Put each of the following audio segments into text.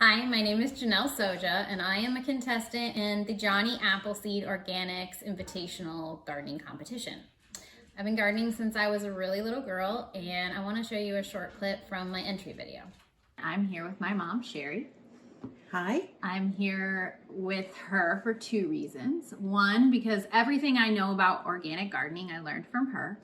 Hi, my name is Janelle Soja, and I am a contestant in the Johnny Appleseed Organic Invitational gardening competition. I've been gardening since I was a really little girl, and I want to show you a short clip from my entry video. I'm here with my mom, Sherry. Hi. I'm here with her for two reasons. One, because everything I know about organic gardening I learned from her.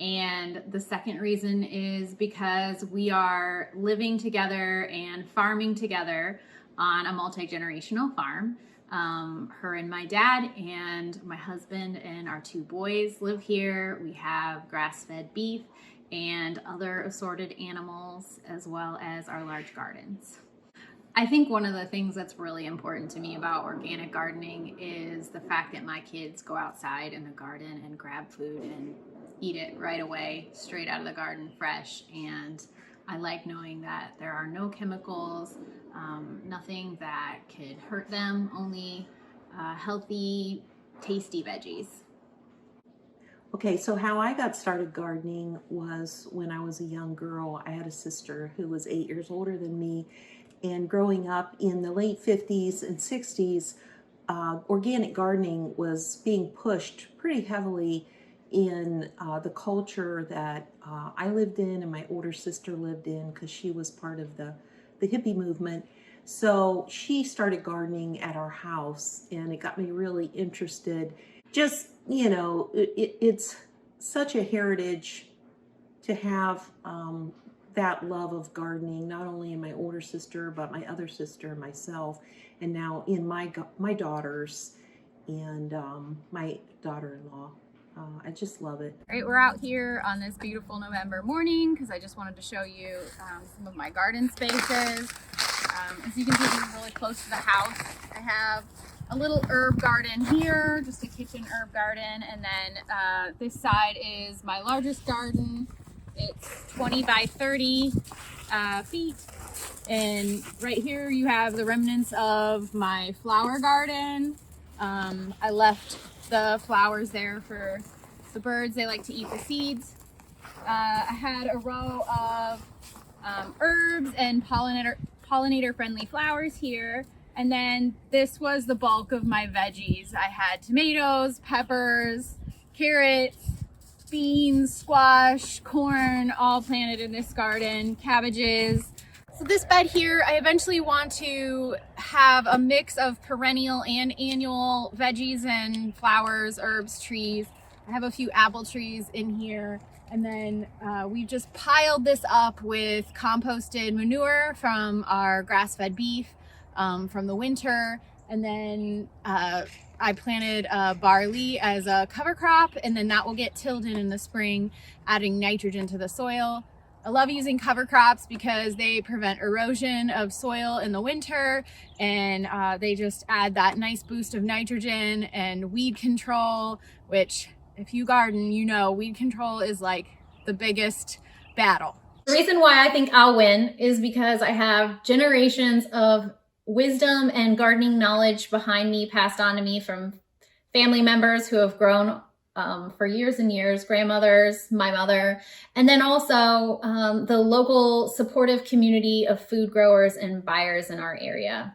And the second reason is because we are living together and farming together on a multi-generational farm. Her and my dad and my husband and our two boys live here. We have grass-fed beef and other assorted animals, as well as our large gardens. I think one of the things that's really important to me about organic gardening is the fact that my kids go outside in the garden and grab food and eat it right away, straight out of the garden, fresh. And I like knowing that there are no chemicals, nothing that could hurt them, only healthy, tasty veggies. Okay, so how I got started gardening was when I was a young girl. I had a sister who was 8 years older than me, and growing up in the late 50s and 60s, organic gardening was being pushed pretty heavily in the culture that I lived in and my older sister lived in, because she was part of the hippie movement. So she started gardening at our house, and it got me really interested. Just, you know, it's such a heritage to have that love of gardening, not only in my older sister, but my other sister and myself, and now in my daughters and my daughter-in-law. I just love it. All right, we're out here on this beautiful November morning because I just wanted to show you some of my garden spaces. As you can see, I'm really close to the house. I have a little herb garden here, just a kitchen herb garden, and then this side is my largest garden. It's 20 by 30 feet, and right here you have the remnants of my flower garden. I left the flowers there for the birds. They like to eat the seeds. I had a row of herbs and pollinator friendly flowers here. And then this was the bulk of my veggies. I had tomatoes, peppers, carrots, beans, squash, corn, all planted in this garden, cabbages. So this bed here, I eventually want to have a mix of perennial and annual veggies and flowers, herbs, trees. I have a few apple trees in here. And then we've just piled this up with composted manure from our grass-fed beef from the winter. And then I planted barley as a cover crop, and then that will get tilled in the spring, adding nitrogen to the soil. I love using cover crops because they prevent erosion of soil in the winter, and they just add that nice boost of nitrogen. And weed control, which if you garden, you know weed control is like the biggest battle. The reason why I think I'll win is because I have generations of wisdom and gardening knowledge behind me, passed on to me from family members who have grown for years and years, grandmothers, my mother, and then also the local supportive community of food growers and buyers in our area.